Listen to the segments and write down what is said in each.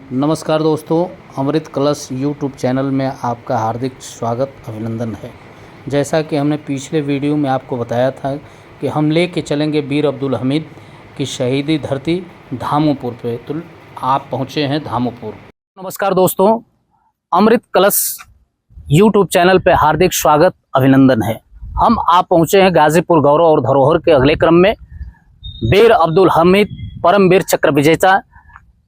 नमस्कार दोस्तों, अमृत कलश यूट्यूब चैनल में आपका हार्दिक स्वागत अभिनंदन है। जैसा कि हमने पिछले वीडियो में आपको बताया था कि हम लेके चलेंगे वीर अब्दुल हमीद की शहीदी धरती धामोपुर पे, तो आप पहुँचे हैं धामोपुर। नमस्कार दोस्तों, अमृत कलश यूट्यूब चैनल पे हार्दिक स्वागत अभिनंदन है। हम आप पहुँचे हैं गाजीपुर गौरव और धरोहर के अगले क्रम में वीर अब्दुल हमीद परमवीर चक्र विजेता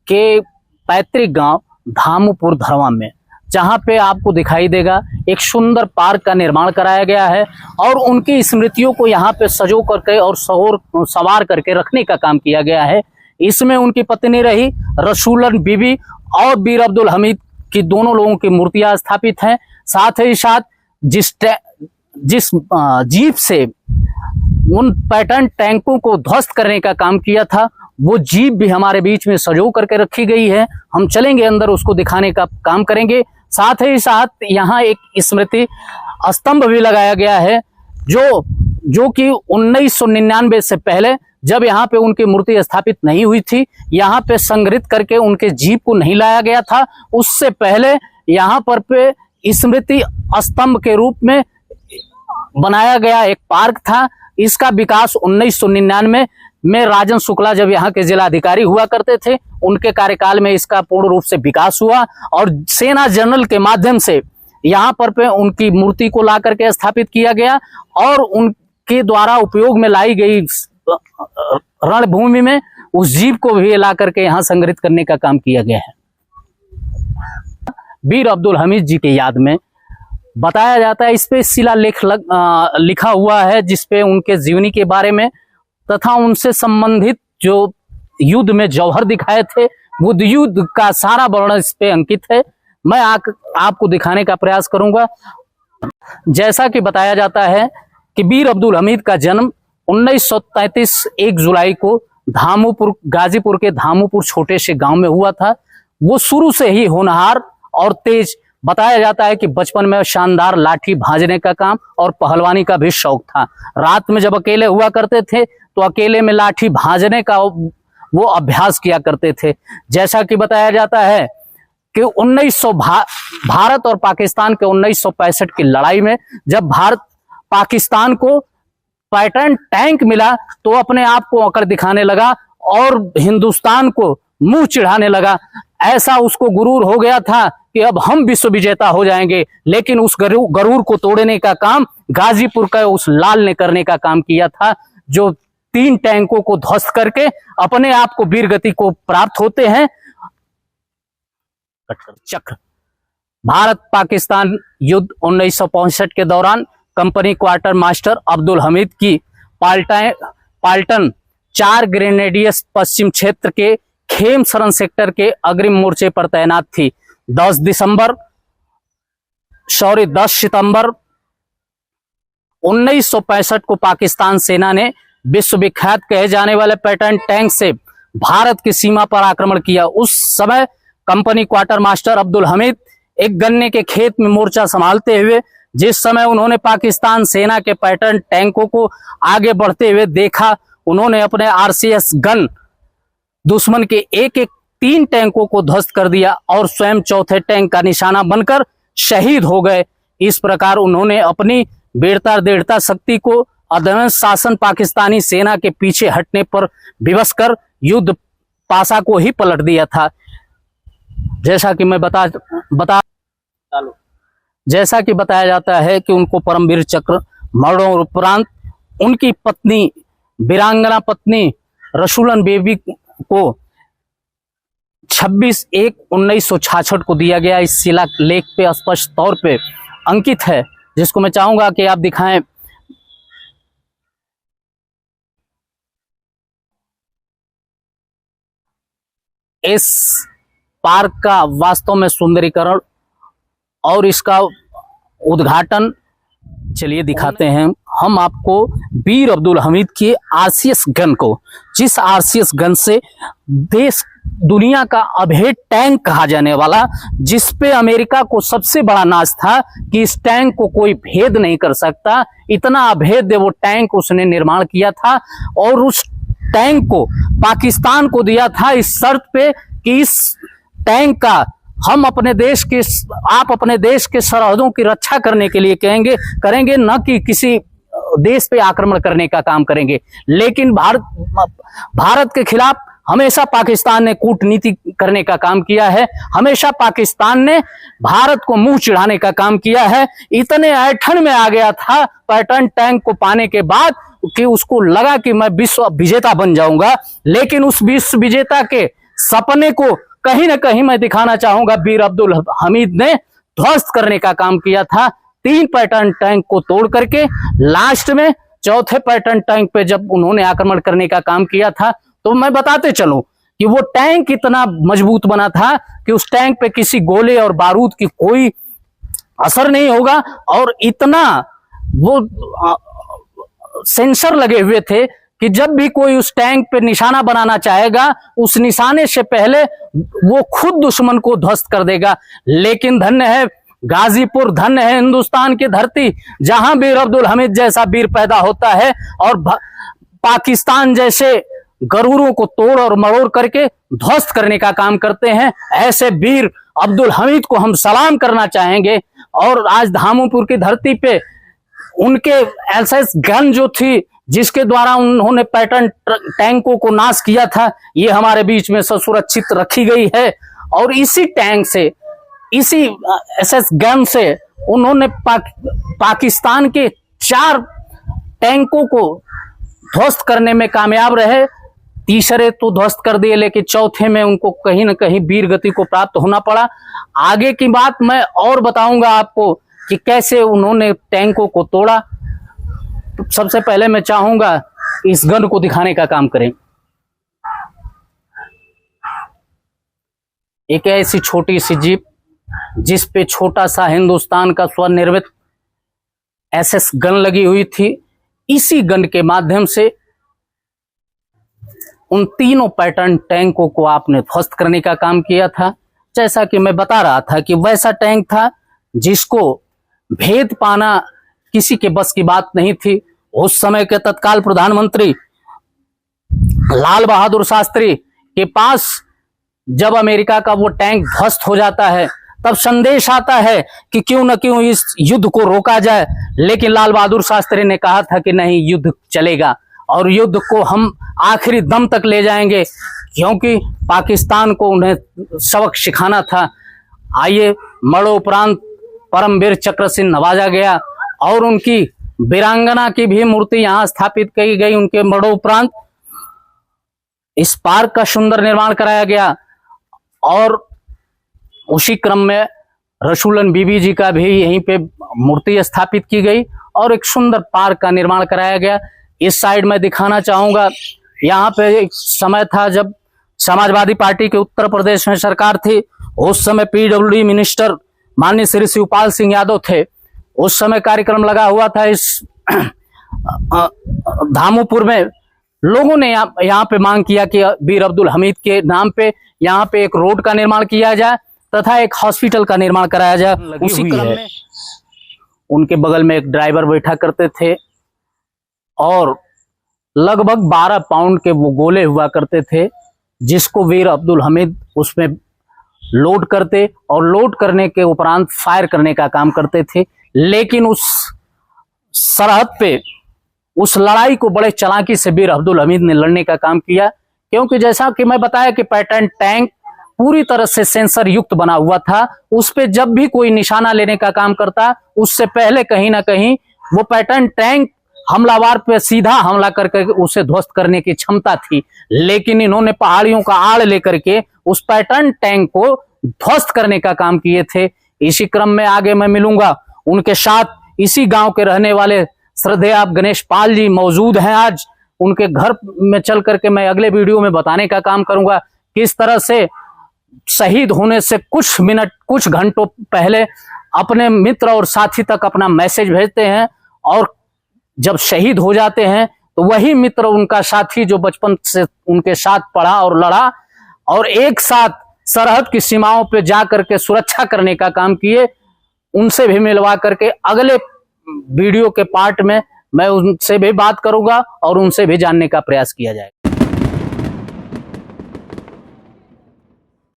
के पैतृक गांव धामोपुर धरवा में, जहां पे आपको दिखाई देगा एक सुंदर पार्क का निर्माण कराया गया है और उनकी स्मृतियों को यहां पे सजो करके और सवार करके रखने का काम किया गया है। इसमें उनकी पत्नी रही रसूलन बीबी और वीर अब्दुल हमीद की दोनों लोगों की मूर्तियां स्थापित हैं। साथ ही साथ जिस जीप से उन पैटर्न टैंकों को ध्वस्त करने का काम किया था, वो जीप भी हमारे बीच में सजो करके रखी गई है। हम चलेंगे अंदर, उसको दिखाने का काम करेंगे। साथ ही साथ यहाँ एक स्मृति स्तंभ भी लगाया गया है जो कि 1999 से पहले, जब यहाँ पे उनकी मूर्ति स्थापित नहीं हुई थी, यहाँ पे संग्रहित करके उनके जीप को नहीं लाया गया था। उससे पहले यहाँ पर पे स्मृति स्तंभ के रूप में बनाया गया एक पार्क था। इसका विकास 1999 में राजन शुक्ला जब यहाँ के जिलाधिकारी हुआ करते थे, उनके कार्यकाल में इसका पूर्ण रूप से विकास हुआ और सेना जनरल के माध्यम से यहाँ पर पे उनकी मूर्ति को ला करके स्थापित किया गया और उनके द्वारा उपयोग में लाई गई रणभूमि में उस जीप को भी ला करके यहाँ संग्रहित करने का काम किया गया है। वीर अब्दुल हमीद जी की याद में बताया जाता है, इस पे शिलालेख लिखा हुआ है जिसपे उनके जीवनी के बारे में तथा उनसे संबंधित जो युद्ध में जौहर दिखाए थे, वो युद्ध का सारा वर्णन इस पे अंकित है। मैं आपको दिखाने का प्रयास करूंगा। जैसा कि बताया जाता है कि वीर अब्दुल हमीद का जन्म 1933 1 जुलाई को गाजीपुर के धामोपुर छोटे से गांव में हुआ था। वो शुरू से ही होनहार और तेज, बताया जाता है कि बचपन में शानदार लाठी भांजने का काम और पहलवानी का भी शौक था। रात में जब अकेले हुआ करते थे तो अकेले में लाठी भांजने का वो अभ्यास किया करते थे। जैसा कि बताया जाता है कि भारत और पाकिस्तान के 1965 की लड़ाई में जब भारत पाकिस्तान को पैटर्न टैंक मिला तो अपने आप को अकड़ दिखाने लगा और हिंदुस्तान को मुंह चिढ़ाने लगा। ऐसा उसको गुरूर हो गया था कि अब हम विश्व विजेता हो जाएंगे, लेकिन उस गरूर को तोड़ने का काम गाजीपुर का उस लाल ने करने का काम किया था, जो 3 टैंकों को ध्वस्त करके अपने आप को वीर गति को प्राप्त होते हैं। चक्र भारत पाकिस्तान युद्ध 1965 के दौरान company quarter master Abdul Hamid की पाल्टन 4 ग्रेनेडियर्स पश्चिम क्षेत्र के खेमसरन सेक्टर के अग्रिम मोर्चे पर तैनात थी। 10 सितंबर 1965 को पाकिस्तान सेना ने विश्वविख्यात कहे जाने वाले पैटर्न टैंक से भारत की सीमा पर आक्रमण किया। उस समय company quarter master Abdul Hamid एक गन्ने के खेत में मोर्चा संभालते हुए, जिस समय उन्होंने पाकिस्तान सेना के पैटर्न टैंकों को आगे बढ़ते हुए देखा, उन्होंने अपने RCS गन दुश्मन के एक 3 टैंकों को ध्वस्त कर दिया और स्वयं चौथे टैंक का निशाना बनकर शहीद हो गए। इस प्रकार उन्होंने अपनी वीरता दृढ़ता शक्ति को अधम शासन पाकिस्तानी सेना के पीछे हटने पर विवश कर युद्ध पासा को ही पलट दिया था। जैसा कि बताया जाता है कि उनको परमवीर चक्र मरणोपरांत उनकी पत्नी वीरांगना पत्नी रसूलन बेबी को 26/1/1966 को दिया गया। इस शिलालेख पे स्पष्ट तौर पे अंकित है, जिसको मैं चाहूंगा कि आप दिखाएं। इस पार्क का वास्तव में सुंदरीकरण और इसका उद्घाटन चलिए दिखाते हैं हम आपको वीर अब्दुल हमीद की RCS गन को, जिस RCS गन से देश दुनिया का अभेद टैंक कहा जाने वाला, जिसपे अमेरिका को सबसे बड़ा नाज था कि इस टैंक को कोई भेद नहीं कर सकता, इतना अभेद्य वो टैंक उसने निर्माण किया था और उस टैंक को पाकिस्तान को दिया था इस शर्त पे कि इस टैंक का हम अपने देश के, आप अपने देश के सरहदों की रक्षा करने के लिए करेंगे, न कि किसी देश पे आक्रमण करने का काम करेंगे। लेकिन भारत के खिलाफ हमेशा पाकिस्तान ने कूटनीति करने का काम किया है, हमेशा पाकिस्तान ने भारत को मुंह चिढ़ाने का काम किया है। इतने ऐंठन में आ गया था पैटर्न टैंक को पाने के बाद कि उसको लगा कि मैं विश्व विजेता बन जाऊंगा। लेकिन उस विश्व विजेता के सपने को कहीं ना कहीं मैं दिखाना चाहूंगा, बीर अब्दुल हमीद ने ध्वस्त करने का काम किया था। 3 पैटर्न टैंक को तोड़ करके लास्ट में 4थे पैटर्न टैंक पे जब उन्होंने आक्रमण करने का काम किया था, तो मैं बताते चलूं कि वो टैंक इतना मजबूत बना था कि उस टैंक पे किसी गोले और बारूद की कोई असर नहीं होगा, और इतना वो सेंसर लगे हुए थे कि जब भी कोई उस टैंक पे निशाना बनाना चाहेगा, उस निशाने से पहले वो खुद दुश्मन को ध्वस्त कर देगा। लेकिन धन्य है गाजीपुर, धन्य है हिंदुस्तान की धरती, जहां बीर अब्दुल हमीद जैसा वीर पैदा होता है और पाकिस्तान जैसे गरूरों को तोड़ और मरोड़ करके ध्वस्त करने का काम करते हैं। ऐसे वीर अब्दुल हमीद को हम सलाम करना चाहेंगे। और आज धामोपुर की धरती पे उनके एसएस गन जो थी, जिसके द्वारा उन्होंने पैटर्न टैंकों को नाश किया था, ये हमारे बीच में सुरक्षित रखी गई है। और इसी टैंक से, इसी एसएस गन से उन्होंने पाकिस्तान के 4 टैंकों को ध्वस्त करने में कामयाब रहे। तीसरे तो ध्वस्त कर दिए, लेकिन चौथे में उनको कहीं ना कहीं वीर गति को प्राप्त होना पड़ा। आगे की बात मैं और बताऊंगा आपको कि कैसे उन्होंने टैंकों को तोड़ा। तो सबसे पहले मैं चाहूंगा इस गन को दिखाने का काम करें। एक ऐसी छोटी सी जीप जिस पे छोटा सा हिंदुस्तान का स्वनिर्मित एसएस गन लगी हुई थी। इसी गन के माध्यम से उन तीनों पैटर्न टैंकों को आपने ध्वस्त करने का काम किया था। जैसा कि मैं बता रहा था कि वैसा टैंक था जिसको भेद पाना किसी के बस की बात नहीं थी। उस समय के तत्काल प्रधानमंत्री लाल बहादुर शास्त्री के पास जब अमेरिका का वो टैंक ध्वस्त हो जाता है, तब संदेश आता है कि क्यों न क्यों इस युद्ध को रोका जाए। लेकिन लाल बहादुर शास्त्री ने कहा था कि नहीं, युद्ध चलेगा और युद्ध को हम आखिरी दम तक ले जाएंगे, क्योंकि पाकिस्तान को उन्हें सबक सिखाना था। आइए, मरणोपरांत परमवीर चक्र से नवाजा गया और उनकी वीरांगना की भी मूर्ति यहां स्थापित की गई। उनके मरणोपरांत इस पार्क का सुंदर निर्माण कराया गया और उसी क्रम में रसूलन बीबी जी का भी यहीं पे मूर्ति स्थापित की गई और एक सुंदर पार्क का निर्माण कराया गया। इस साइड में दिखाना चाहूंगा, यहाँ पे एक समय था जब समाजवादी पार्टी के उत्तर प्रदेश में सरकार थी। उस समय पीडब्ल्यूडी मिनिस्टर माननीय श्री शिवपाल सिंह यादव थे। उस समय कार्यक्रम लगा हुआ था इस धामोपुर में। लोगों ने यहाँ पे मांग किया कि बीर अब्दुल हमीद के नाम पे यहाँ पे एक रोड का निर्माण किया जाए तथा एक हॉस्पिटल का निर्माण कराया जाए। उसी क्रम में उनके बगल में एक ड्राइवर बैठा करते थे और लगभग 12 पाउंड के वो गोले हुआ करते थे, जिसको वीर अब्दुल हमीद उसमें लोड करते और लोड करने के उपरांत फायर करने का काम करते थे। लेकिन उस सरहद पे उस लड़ाई को बड़े चालाकी से वीर अब्दुल हमीद ने लड़ने का काम किया, क्योंकि जैसा कि मैं बताया कि पैटर्न टैंक पूरी तरह से सेंसर युक्त बना हुआ था। उस पे जब भी कोई निशाना लेने का काम करता, उससे पहले कहीं ना कहीं वो पैटर्न टैंक हमलावर पे सीधा हमला करके उसे ध्वस्त करने की क्षमता थी। लेकिन इन्होंने पहाड़ियों का आड़ लेकर के उस पैटर्न टैंक को ध्वस्त करने का काम किए थे। इसी क्रम में आगे मैं मिलूंगा उनके साथ। इसी गांव के रहने वाले श्रद्धेय आप गणेश पाल जी मौजूद हैं आज। उनके घर में चल करके मैं अगले वीडियो में बताने का काम करूंगा किस तरह से शहीद होने से कुछ मिनट कुछ घंटों पहले अपने मित्र और साथी तक अपना मैसेज भेजते हैं, और जब शहीद हो जाते हैं तो वही मित्र उनका साथी जो बचपन से उनके साथ पढ़ा और लड़ा और एक साथ सरहद की सीमाओं पे जा करके सुरक्षा करने का काम किए, उनसे भी मिलवा करके अगले वीडियो के पार्ट में मैं उनसे भी बात करूंगा और उनसे भी जानने का प्रयास किया जाएगा।